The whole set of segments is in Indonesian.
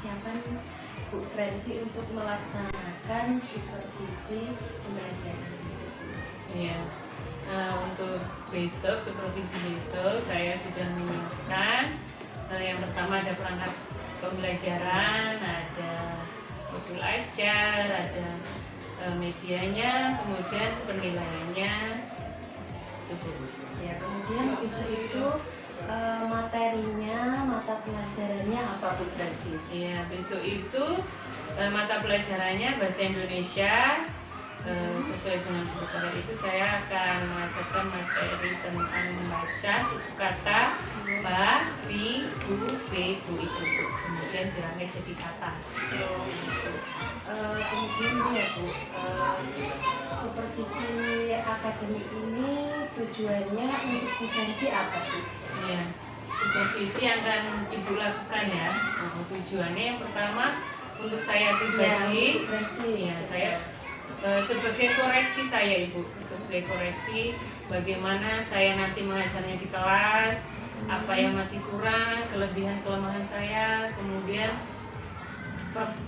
persiapan Bu Fransi untuk melaksanakan supervisi pembelajaran besok? Iya. Untuk besok, supervisi besok saya sudah menyiapkan yang pertama ada perangkat pembelajaran, ada modul ajar, ada medianya, kemudian penilaiannya. Ya, kemudian besok itu materinya, mata pelajarannya apa Bu Fransi? Iya, besok itu mata pelajarannya bahasa Indonesia. Sesuai dengan buku paket itu saya akan mengajarkan materi tentang membaca suku kata ba, bi, bu, be, bu itu, kemudian dirangkai jadi kata. Kemudian ya Bu, supervisi akademik ini tujuannya untuk Bu Fransi apa Bu? Ya, supervisi yang akan Ibu lakukan ya. Tujuannya yang pertama untuk saya pribadi, Bu Fransi, ya saya sebagai koreksi saya Ibu, sebagai koreksi bagaimana saya nanti mengajarnya di kelas, apa yang masih kurang, kelebihan kelemahan saya, kemudian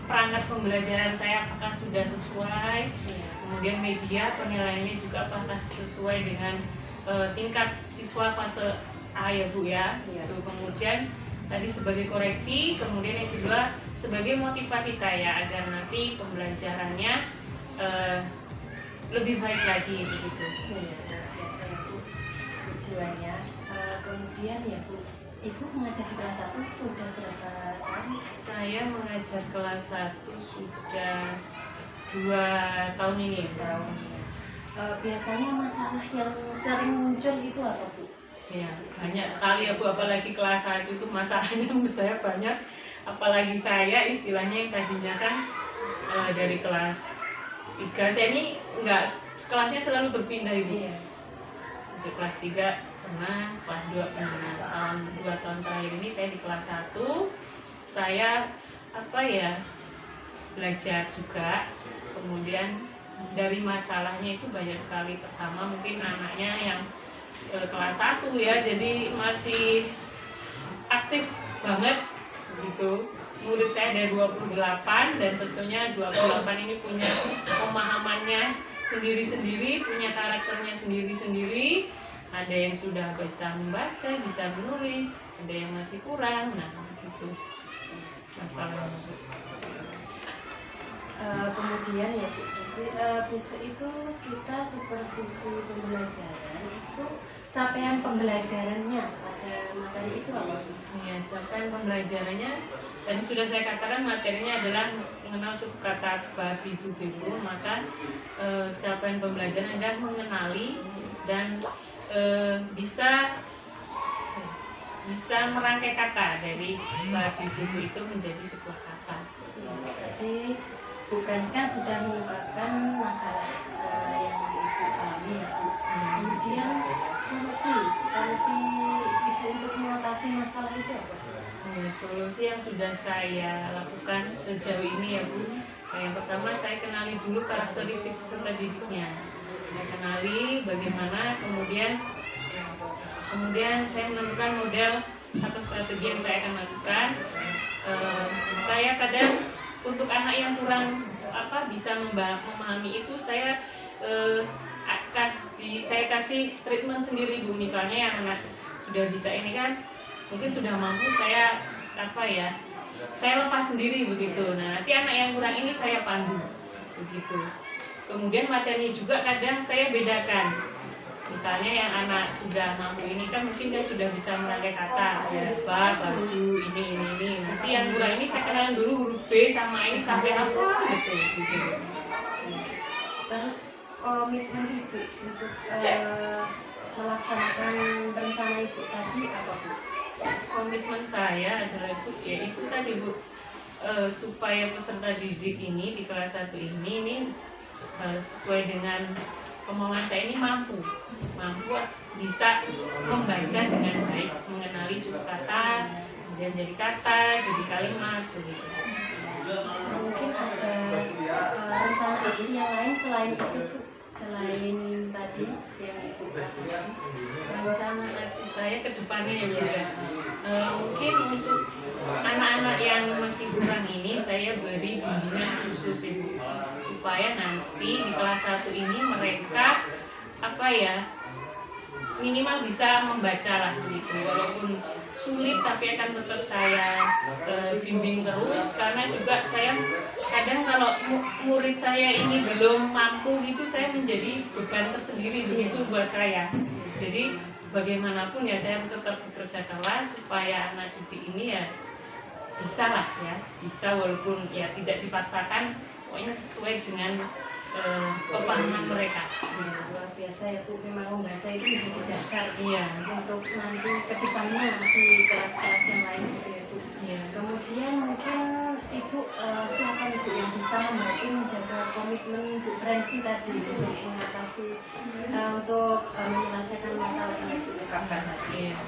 perangkat pembelajaran saya apakah sudah sesuai, kemudian media penilaiannya juga apakah sesuai dengan tingkat siswa fase A ya Bu ya. Itu kemudian tadi sebagai koreksi, kemudian yang kedua sebagai motivasi saya agar nanti pembelajarannya lebih baik lagi begitu. Biasa ya Bu tujuannya. Kemudian ya Bu, Ibu mengajar di kelas 1 sudah berapa tahun? Saya mengajar kelas 1 sudah 2 tahun ini. Biasanya masalah yang sering muncul itu apa Bu? Ya, banyak sekali ya Bu, apalagi kelas 1 itu masalahnya menurut saya banyak. Apalagi saya istilahnya yang tadinya kan dari kelas 3, saya ini enggak kelasnya selalu berpindah Ibu. Untuk kelas 3 pernah, kelas 2 pernah. 2 tahun terakhir ini saya di kelas 1. Saya belajar juga. Kemudian dari masalahnya itu banyak sekali. Pertama mungkin anaknya yang kelas 1 ya, jadi masih aktif banget gitu. Murid saya ada 28 dan tentunya 28 ini punya pemahamannya sendiri-sendiri, punya karakternya sendiri-sendiri. Ada yang sudah bisa membaca, bisa menulis, ada yang masih kurang. Nah, gitu masalahnya. Kemudian ya Bu, besok itu kita supervisi pembelajaran itu capaian pembelajarannya pada materi itu apa Bu? Ya, capaian pembelajarannya tadi sudah saya katakan materinya adalah mengenal suku kata babi bu bebu, maka capaian pembelajaran adalah mengenali dan bisa merangkai kata dari babi bu itu menjadi sebuah kata. Jadi Bu Fransi kan sudah mengungkapkan masalah yang Ibu alami ya Bu. Kemudian solusi Ibu untuk mengatasi masalah itu apa? Solusi yang sudah saya lakukan sejauh ini ya Bu. Yang pertama saya kenali dulu karakteristik peserta didiknya. Saya kenali bagaimana, kemudian saya menentukan model atau strategi yang saya akan lakukan. Saya kadang untuk anak yang kurang bisa memahami itu saya kasih treatment sendiri Bu. Misalnya yang anak sudah bisa ini kan mungkin sudah mampu, saya lepas sendiri begitu. Nah, nanti anak yang kurang ini saya pandu begitu. Kemudian materinya juga kadang saya bedakan. Misalnya yang anak sudah mampu ini kan mungkin dia sudah bisa merangkai kata ya, baju, ini. Nanti yang kurang ini saya kenalin dulu huruf B sama ini sampai apa gitu. Terus komitmen Ibu untuk melaksanakan rencana Ibu tadi apa Bu? Komitmen saya adalah itu tadi Bu, supaya peserta didik ini di kelas 1 ini sesuai dengan kemauan saya ini mampu bisa membaca dengan baik, mengenali suku kata, kemudian jadi kata, jadi kalimat begitu. Mungkin ada rencana aksi yang lain selain itu Bu? Selain tadi yang Ibu katakan, Rencana aksi saya ke depannya ya Bu ya. Mungkin untuk anak-anak yang masih kurang saya beri bimbingan khusus Ibu, supaya nanti di kelas 1 ini mereka minimal bisa membaca lah gitu, walaupun sulit tapi akan tetap saya bimbing terus, karena juga saya kadang kalau murid saya ini belum mampu gitu, saya menjadi beban tersendiri begitu buat saya. Jadi bagaimanapun ya saya harus tetap bekerja keras supaya anak didik ini ya bisa lah ya, bisa walaupun ya tidak dipaksakan, pokoknya sesuai dengan pemahaman mereka. Luar biasa ya Bu, memang membaca itu menjadi dasar Iya. untuk nanti kedepannya di kelas-kelas yang lain gitu ya Bu. Iya. Kemudian mungkin Ibu siapa Ibu yang bisa membantu menjaga komitmen Bu Prensi tadi untuk mengatasi untuk menyelesaikan masalah yang Ibu ungkapkan tadi. Iya.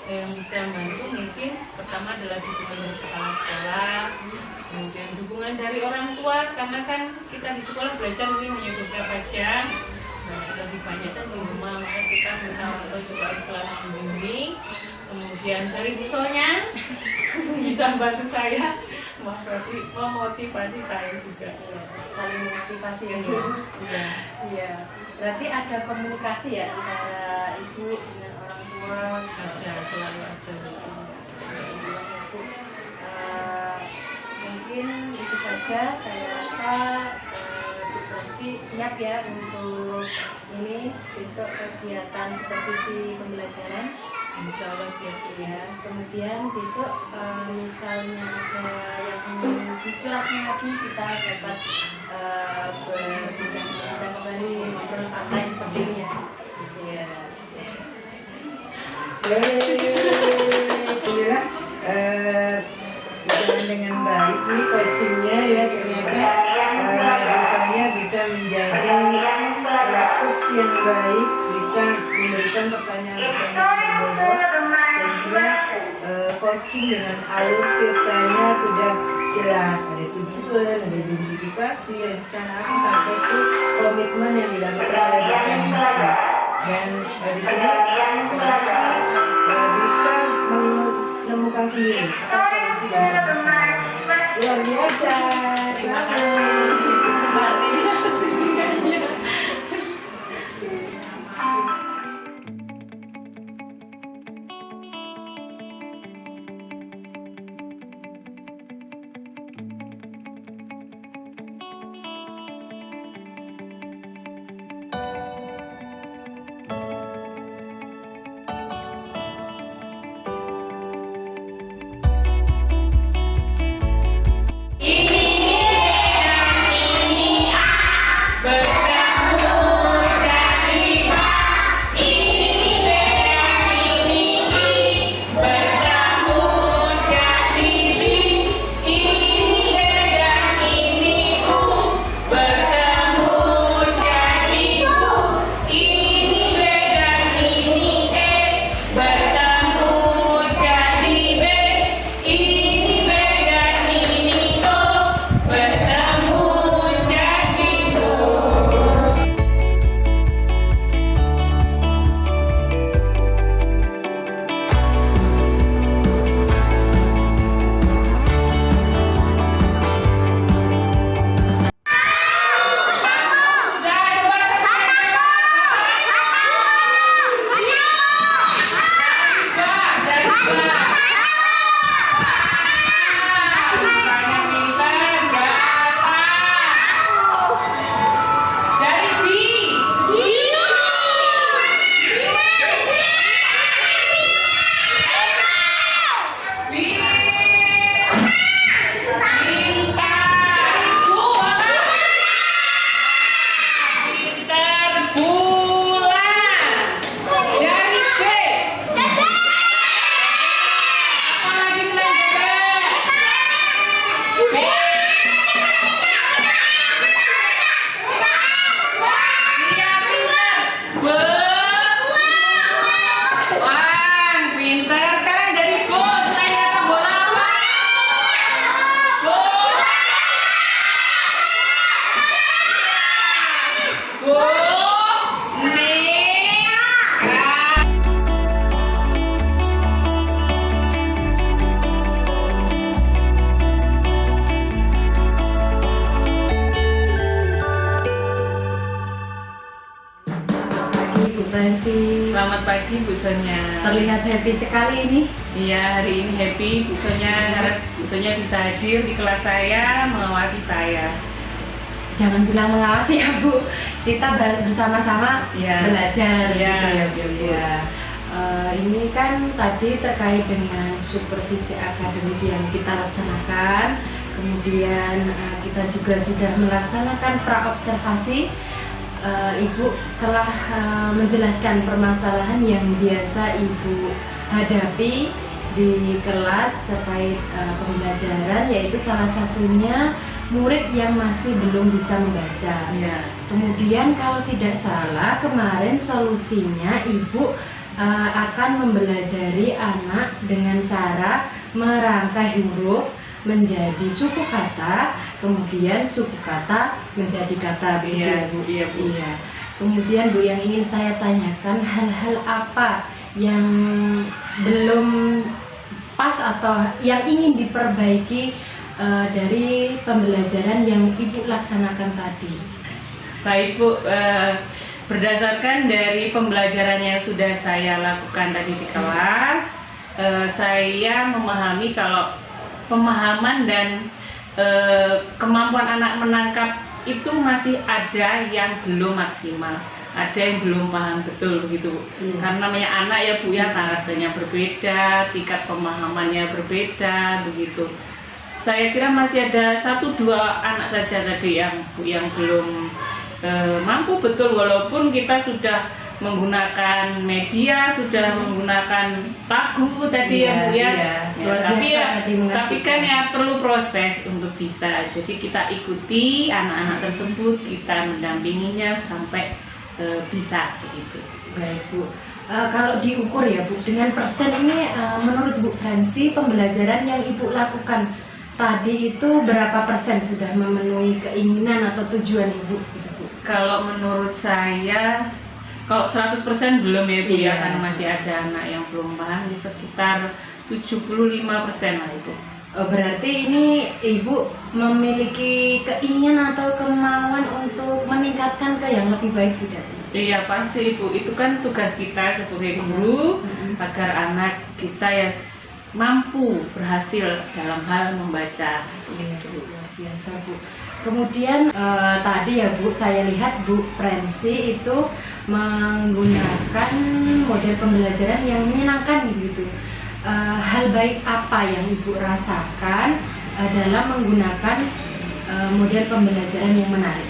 Yang bisa membantu mungkin pertama adalah dukungan dari kepala sekolah, kemudian dukungan dari orang tua, karena kan kita di sekolah belajar mungkin hanya beberapa jam, lebih banyak kan di rumah, maka kita minta orang tua juga harus selalu membimbing. Kemudian dari musolnya bisa bantu saya memotivasi saya juga. Saling motivasi ya Bu. Iya. Iya. Berarti ada komunikasi ya antara Ibu dengan orang tua. Ada, selalu ada. Mungkin itu saja, saya rasa Bu Prensi siap ya untuk ini besok kegiatan supervisi pembelajaran. Insya Allah siap Ya, kemudian besok misalnya ada yang ingin dicurahkan lagi, kita dapat berbincang kembali, ngobrol santai seperti ini ya. Ya. Alhamdulillah berjalan dengan baik nih coachingnya ya, ternyata misalnya bisa menjadi coach yang baik, bisa memberikan pertanyaan-pertanyaan yang berbobot, sehingga coaching dengan alur ceritanya sudah jelas, ada tujuan, ada identifikasi, rencana aksi sampai ke komitmen yang dilakukan oleh organisasi. Dan di sini coaching bisa menemukan sendiri apa solusi dari masalah. Luar biasa. Terima kasih Bu Sembari. Selamat pagi Bu Sonya. Terlihat happy sekali ini. Iya, hari ini happy Bu Sonya. Harap Bu Sonya bisa hadir di kelas saya, mengawasi saya. Jangan bilang mengawasi ya Bu, kita bersama-sama Iya. belajar. Iya, gitu ya, Bu. iya. Ya. Ini kan tadi terkait dengan supervisi akademik yang kita laksanakan. Kemudian kita juga sudah melaksanakan praobservasi. Ibu telah menjelaskan permasalahan yang biasa Ibu hadapi di kelas terkait pembelajaran, yaitu salah satunya murid yang masih belum bisa membaca. Iya. Kemudian kalau tidak salah kemarin solusinya Ibu akan membelajari anak dengan cara merangkai huruf menjadi suku kata, kemudian suku kata menjadi kata, begitu Iya, ya Bu? iya, Bu. Iya. Kemudian Bu, yang ingin saya tanyakan, hal-hal apa yang belum pas atau yang ingin diperbaiki dari pembelajaran yang Ibu laksanakan tadi? Baik Bu, berdasarkan dari pembelajaran yang sudah saya lakukan tadi di kelas, saya memahami kalau pemahaman dan kemampuan anak menangkap itu masih ada yang belum maksimal, ada yang belum paham betul gitu. Karena namanya anak ya Bu ya, karakternya berbeda, tingkat pemahamannya berbeda begitu. Saya kira masih ada 1-2 anak saja tadi yang Bu yang belum mampu betul, walaupun kita sudah menggunakan media, sudah menggunakan lagu tadi ya Bu ya. Tapi kan ya perlu proses untuk bisa. Jadi kita ikuti anak-anak tersebut, kita mendampinginya sampai bisa begitu. Baik Bu. Kalau diukur ya Bu, dengan persen ini menurut Bu Fransi pembelajaran yang Ibu lakukan tadi itu berapa persen sudah memenuhi keinginan atau tujuan Ibu gitu Bu? Kalau menurut saya, kalau 100% belum ya Bu ya, Iya. karena masih ada anak yang belum paham, ya sekitar 75% lah Ibu. Berarti ini Ibu memiliki keinginan atau kemauan untuk meningkatkan ke yang lebih baik tidak? Iya pasti Ibu, itu kan tugas kita sebagai guru agar anak kita ya mampu berhasil dalam hal membaca. Iya Bu, luar biasa Bu. Kemudian tadi ya Bu, saya lihat Bu Fransi itu menggunakan model pembelajaran yang menyenangkan gitu. Hal baik apa yang Ibu rasakan dalam menggunakan model pembelajaran yang menarik?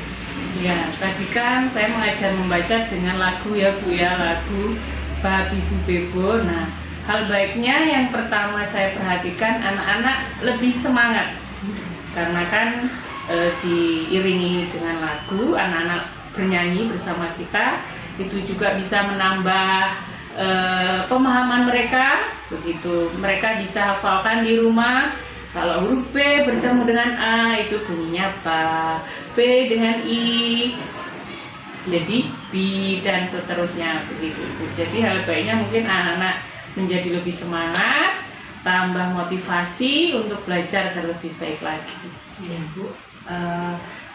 Ya, tadi kan saya mengajar membaca dengan lagu ya Bu ya, lagu Babi Bu Bebo. Nah, hal baiknya yang pertama saya perhatikan anak-anak lebih semangat. Karena kan diiringi dengan lagu, anak-anak bernyanyi bersama kita, itu juga bisa menambah pemahaman mereka, begitu. Mereka bisa hafalkan di rumah. Kalau huruf B bertemu dengan A itu bunyinya apa, B dengan I jadi B dan seterusnya begitu. Jadi hal baiknya mungkin anak-anak menjadi lebih semangat, tambah motivasi untuk belajar agar lebih baik lagi. Iya Bu.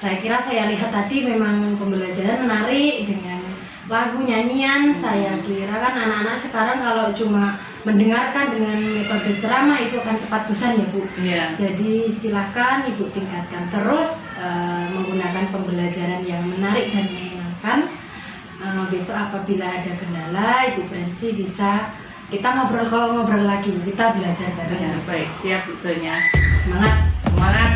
Saya kira saya lihat tadi memang pembelajaran menarik dengan lagu nyanyian. Saya kira kan anak-anak sekarang kalau cuma mendengarkan dengan metode ceramah itu akan cepat bosan ya Bu. Iya. Jadi silahkan Ibu tingkatkan terus menggunakan pembelajaran yang menarik dan menyenangkan. Besok apabila ada kendala Ibu Fransi bisa kita ngobrol lagi, kita belajar bareng. Ya, baik, siap Bu Sonya. Semangat. Semangat.